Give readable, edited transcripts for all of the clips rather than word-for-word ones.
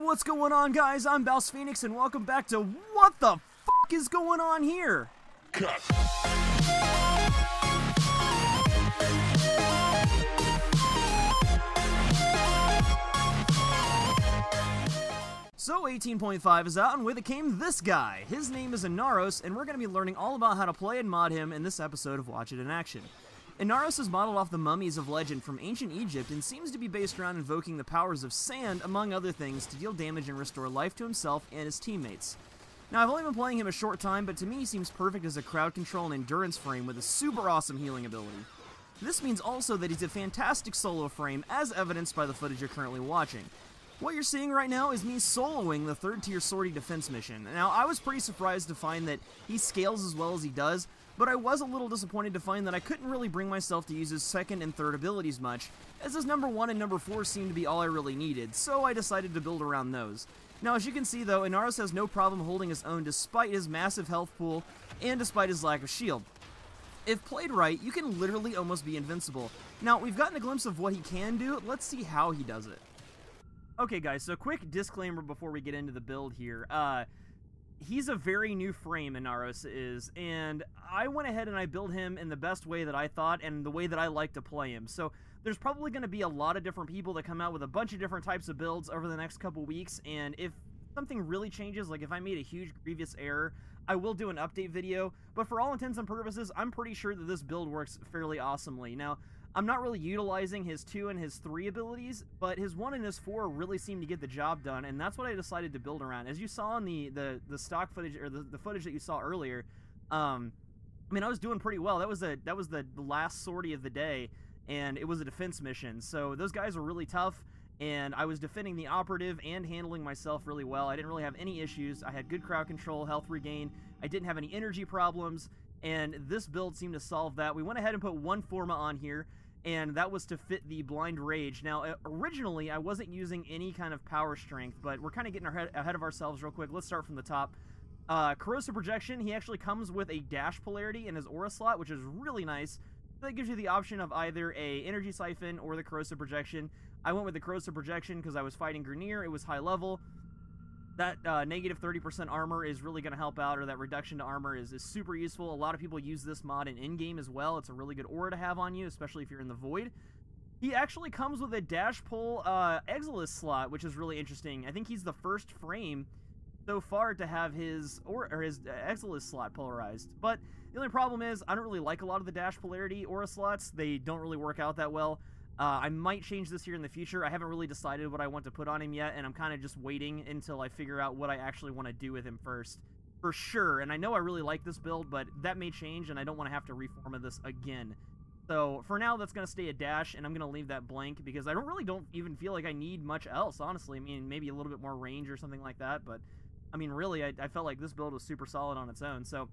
What's going on, guys? I'm BouseFeenux, and welcome back to What the Fuck is Going On Here? Cut. So 18.5 is out, and with it came this guy. His name is Inaros, and we're going to be learning all about how to play and mod him in this episode of Watch It in Action. Inaros is modeled off the mummies of legend from ancient Egypt and seems to be based around invoking the powers of sand, among other things, to deal damage and restore life to himself and his teammates. Now, I've only been playing him a short time, but to me he seems perfect as a crowd control and endurance frame with a super awesome healing ability. This means also that he's a fantastic solo frame, as evidenced by the footage you're currently watching. What you're seeing right now is me soloing the 3rd tier sortie defense mission. Now, I was pretty surprised to find that he scales as well as he does, but I was a little disappointed to find that I couldn't really bring myself to use his 2nd and 3rd abilities much, as his number 1 and number 4 seemed to be all I really needed, so I decided to build around those. Now, as you can see though, Inaros has no problem holding his own despite his massive health pool, and despite his lack of shield. If played right, you can literally almost be invincible. Now, we've gotten a glimpse of what he can do, let's see how he does it. Okay guys, so quick disclaimer before we get into the build here. He's a very new frame, Inaros is, and I went ahead and I built him in the best way that I thought and the way that I like to play him. So there's probably going to be a lot of different people that come out with a bunch of different types of builds over the next couple weeks, and if something really changes, like if I made a huge grievous error, I will do an update video, but for all intents and purposes, I'm pretty sure that this build works fairly awesomely. Now, I'm not really utilizing his 2 and his 3 abilities, but his 1 and his 4 really seem to get the job done, and that's what I decided to build around. As you saw in the stock footage, or the footage that you saw earlier, I mean, I was doing pretty well. That was the last sortie of the day, and it was a defense mission, so those guys were really tough, and I was defending the operative and handling myself really well. I didn't really have any issues. I had good crowd control, health regain. I didn't have any energy problems, and this build seemed to solve that. We went ahead and put one forma on here, and that was to fit the blind rage. Now, originally, I wasn't using any kind of power strength, but we're kind of getting ahead of ourselves real quick. Let's start from the top. Corrosive projection, he actually comes with a dash polarity in his aura slot, which is really nice. That gives you the option of either a energy siphon or the corrosive projection. I went with the corrosive projection because I was fighting Grineer. It was high level. That negative 30% armor is really going to help out, or that reduction to armor is super useful. A lot of people use this mod in-game as well. It's a really good aura to have on you, especially if you're in the Void. He actually comes with a dash pull Exilis slot, which is really interesting. I think he's the first frame so far to have his Exilis slot polarized. But the only problem is I don't really like a lot of the dash polarity aura slots. They don't really work out that well. I might change this here in the future. I haven't really decided what I want to put on him yet, and I'm kind of just waiting until I figure out what I actually want to do with him first. For sure, and I know I really like this build, but that may change, and I don't want to have to reformat this again. So, for now, that's going to stay a dash, and I'm going to leave that blank, because I don't even feel like I need much else, honestly. I mean, maybe a little bit more range or something like that, but, I mean, really, I felt like this build was super solid on its own. So,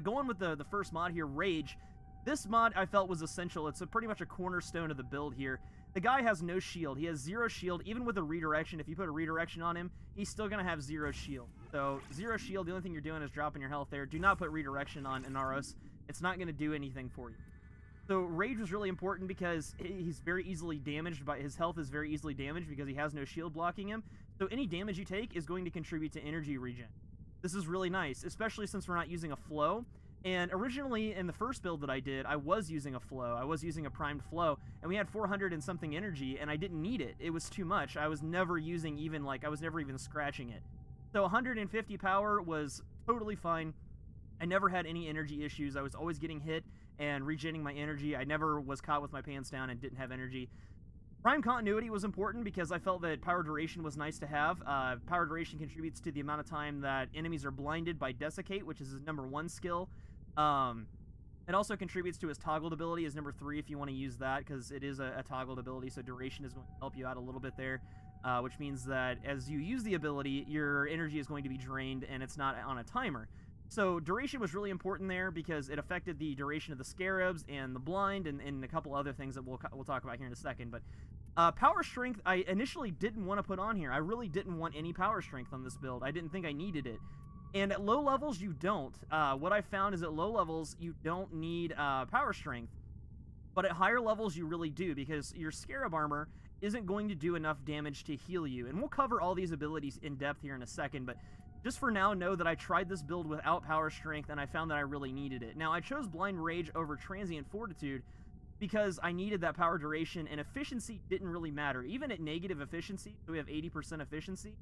going with the first mod here, Rage. This mod I felt was essential. It's pretty much a cornerstone of the build here. The guy has no shield. He has 0 shield. Even with a redirection, if you put a redirection on him, he's still going to have 0 shield. So, 0 shield, the only thing you're doing is dropping your health there. Do not put redirection on Inaros. It's not going to do anything for you. So, Rage was really important because he's very easily damaged. His health is very easily damaged because he has no shield blocking him. So, any damage you take is going to contribute to energy regen. This is really nice, especially since we're not using a flow. And originally, in the first build that I did, I was using a flow. I was using a primed flow, and we had 400 and something energy, and I didn't need it. It was too much. I was never using I was never even scratching it. So 150 power was totally fine. I never had any energy issues. I was always getting hit and regenerating my energy. I never was caught with my pants down and didn't have energy. Prime continuity was important because I felt that power duration was nice to have. Power duration contributes to the amount of time that enemies are blinded by Desiccate, which is his number 1 skill. It also contributes to his toggled ability as number 3 if you want to use that, because it is a toggled ability, so duration is going to help you out a little bit there, which means that as you use the ability, your energy is going to be drained and it's not on a timer. So duration was really important there because it affected the duration of the scarabs and the blind and a couple other things that we'll talk about here in a second. But power strength, I initially didn't want to put on here. I really didn't want any power strength on this build. I didn't think I needed it. And at low levels, you don't. What I found is at low levels, you don't need power strength. But at higher levels, you really do, because your scarab armor isn't going to do enough damage to heal you. And we'll cover all these abilities in depth here in a second, but just for now, know that I tried this build without Power Strength, and I found that I really needed it. Now, I chose Blind Rage over Transient Fortitude because I needed that power duration, and efficiency didn't really matter. Even at negative efficiency, so we have 80% efficiency,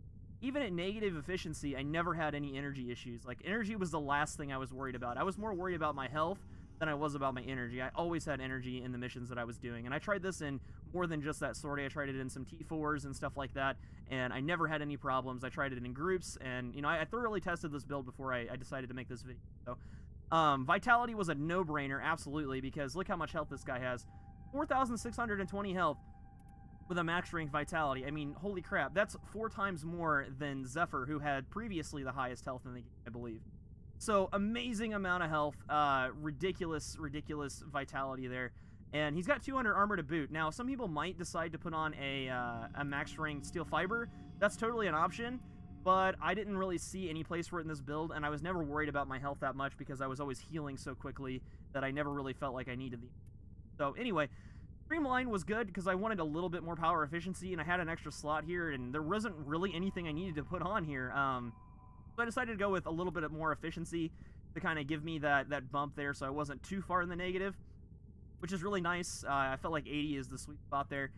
even at negative efficiency, I never had any energy issues. Like, energy was the last thing I was worried about. I was more worried about my health than I was about my energy. I always had energy in the missions that I was doing, and I tried this in more than just that sortie. I tried it in some T4s and stuff like that, and I never had any problems. I tried it in groups, and, you know, I thoroughly tested this build before I decided to make this video. So, Vitality was a no-brainer, absolutely, because look how much health this guy has. 4,620 health with a max strength Vitality. I mean, holy crap, that's 4 times more than Zephyr, who had previously the highest health in the game, I believe. So, amazing amount of health, ridiculous Vitality there. And he's got 200 armor to boot. Now, some people might decide to put on a max strength Steel Fiber. That's totally an option, but I didn't really see any place for it in this build, and I was never worried about my health that much because I was always healing so quickly that I never really felt like I needed the... So, anyway, Streamline was good because I wanted a little bit more power efficiency, and I had an extra slot here, and there wasn't really anything I needed to put on here. So I decided to go with a little bit more efficiency to kind of give me that bump there so I wasn't too far in the negative, which is really nice. I felt like 80 is the sweet spot there.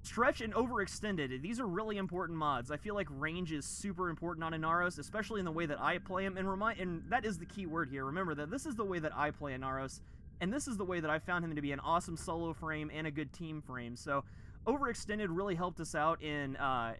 Stretch and Overextended. These are really important mods. I feel like range is super important on Inaros, especially in the way that I play him. And that is the key word here. Remember that this is the way that I play Inaros, and this is the way that I found him to be an awesome solo frame and a good team frame. So Overextended really helped us out in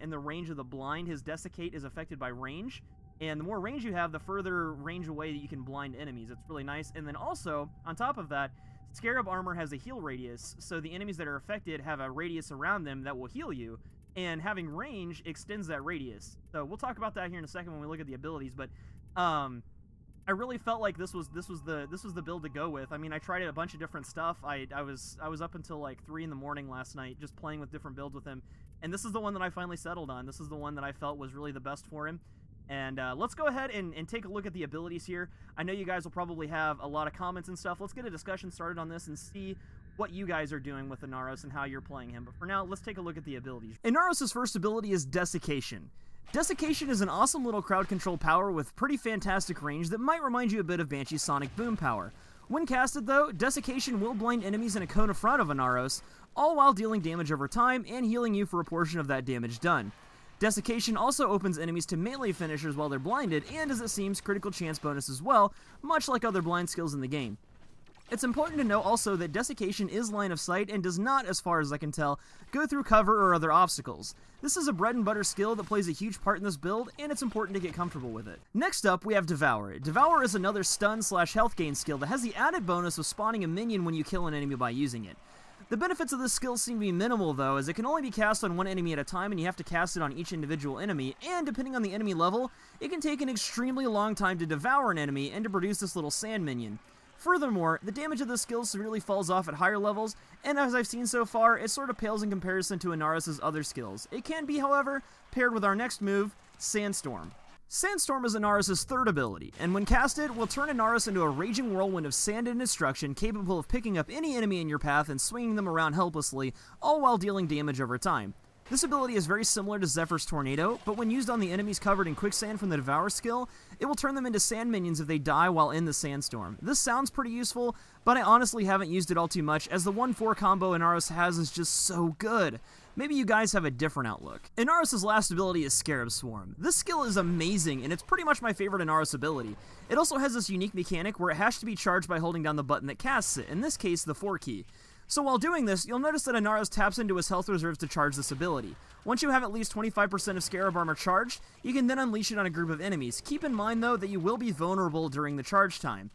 the range of the blind. His Desiccate is affected by range, and the more range you have, the further range away that you can blind enemies. It's really nice. And then also, on top of that, Scarab Armor has a heal radius, so the enemies that are affected have a radius around them that will heal you, and having range extends that radius. So we'll talk about that here in a second when we look at the abilities, but I really felt like this was the build to go with. I mean, I tried a bunch of different stuff. I was up until like 3 in the morning last night just playing with different builds with him, and this is the one that I finally settled on. This is the one that I felt was really the best for him. And let's go ahead and take a look at the abilities here. I know you guys will probably have a lot of comments and stuff. Let's get a discussion started on this and see what you guys are doing with Inaros and how you're playing him. But for now, let's take a look at the abilities. Inaros' first ability is Desiccation. Desiccation is an awesome little crowd control power with pretty fantastic range that might remind you a bit of Banshee's Sonic Boom power. When casted, though, Desiccation will blind enemies in a cone in front of Inaros, all while dealing damage over time and healing you for a portion of that damage done. Desiccation also opens enemies to melee finishers while they're blinded, and as it seems, critical chance bonus as well, much like other blind skills in the game. It's important to note also that Desiccation is line of sight and does not, as far as I can tell, go through cover or other obstacles. This is a bread and butter skill that plays a huge part in this build, and it's important to get comfortable with it. Next up, we have Devour. Devour is another stun/health gain skill that has the added bonus of spawning a minion when you kill an enemy by using it. The benefits of this skill seem to be minimal though, as it can only be cast on one enemy at a time and you have to cast it on each individual enemy, and depending on the enemy level, it can take an extremely long time to devour an enemy and to produce this little sand minion. Furthermore, the damage of this skill severely falls off at higher levels, and as I've seen so far, it sort of pales in comparison to Inaros' other skills. It can be, however, paired with our next move, Sandstorm. Sandstorm is Inaros' third ability, and when casted, will turn Inaros into a raging whirlwind of sand and destruction capable of picking up any enemy in your path and swinging them around helplessly, all while dealing damage over time. This ability is very similar to Zephyr's Tornado, but when used on the enemies covered in quicksand from the Devour skill, it will turn them into sand minions if they die while in the sandstorm. This sounds pretty useful, but I honestly haven't used it all too much, as the 1-4 combo Inaros has is just so good. Maybe you guys have a different outlook. Inaros' last ability is Scarab Swarm. This skill is amazing, and it's pretty much my favorite Inaros ability. It also has this unique mechanic where it has to be charged by holding down the button that casts it, in this case the 4 key. So while doing this, you'll notice that Inaros taps into his health reserves to charge this ability. Once you have at least 25% of Scarab Armor charged, you can then unleash it on a group of enemies. Keep in mind though that you will be vulnerable during the charge time.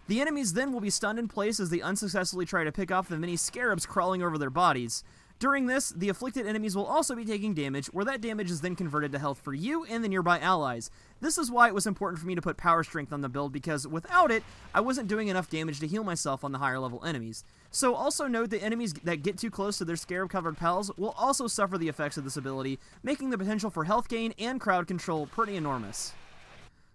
The enemies then will be stunned in place as they unsuccessfully try to pick off the many scarabs crawling over their bodies. During this, the afflicted enemies will also be taking damage, where that damage is then converted to health for you and the nearby allies. This is why it was important for me to put Power Strength on the build, because without it, I wasn't doing enough damage to heal myself on the higher level enemies. So also note that enemies that get too close to their scarab-covered pals will also suffer the effects of this ability, making the potential for health gain and crowd control pretty enormous.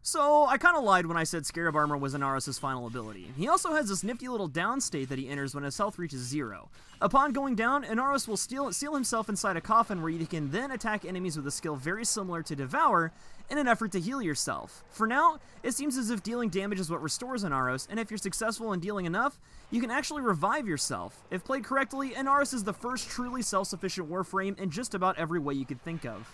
So, I kinda lied when I said Scarab Armor was Inaros' final ability. He also has this nifty little down state that he enters when his health reaches 0. Upon going down, Inaros will seal himself inside a coffin where you can then attack enemies with a skill very similar to Devour in an effort to heal yourself. For now, it seems as if dealing damage is what restores Inaros, and if you're successful in dealing enough, you can actually revive yourself. If played correctly, Inaros is the first truly self-sufficient Warframe in just about every way you could think of.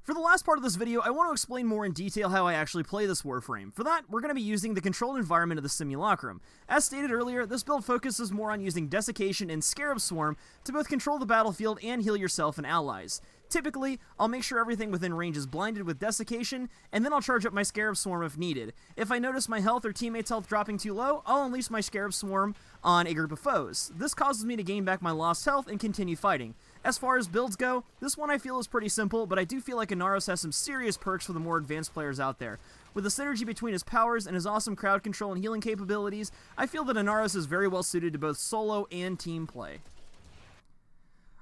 For the last part of this video, I want to explain more in detail how I actually play this Warframe. For that, we're going to be using the controlled environment of the Simulacrum. As stated earlier, this build focuses more on using Desiccation and Scarab Swarm to both control the battlefield and heal yourself and allies. Typically, I'll make sure everything within range is blinded with Desiccation, and then I'll charge up my Scarab Swarm if needed. If I notice my health or teammates' health dropping too low, I'll unleash my Scarab Swarm on a group of foes. This causes me to gain back my lost health and continue fighting. As far as builds go, this one I feel is pretty simple, but I do feel like Inaros has some serious perks for the more advanced players out there. With the synergy between his powers and his awesome crowd control and healing capabilities, I feel that Inaros is very well suited to both solo and team play.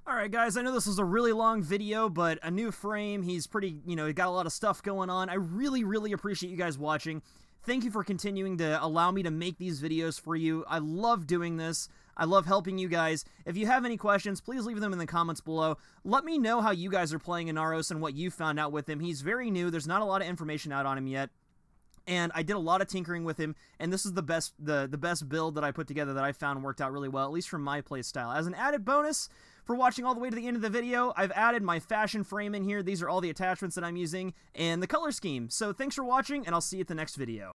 Alright guys, I know this was a really long video, but a new frame, he's pretty, he got a lot of stuff going on. I really appreciate you guys watching. Thank you for continuing to allow me to make these videos for you. I love doing this. I love helping you guys. If you have any questions, please leave them in the comments below. Let me know how you guys are playing Inaros and what you found out with him. He's very new. There's not a lot of information out on him yet. And I did a lot of tinkering with him, and this is the best build that I put together that I found worked out really well, at least from my play style. As an added bonus, for watching all the way to the end of the video, I've added my fashion frame in here. These are all the attachments that I'm using, and the color scheme. So thanks for watching, and I'll see you at the next video.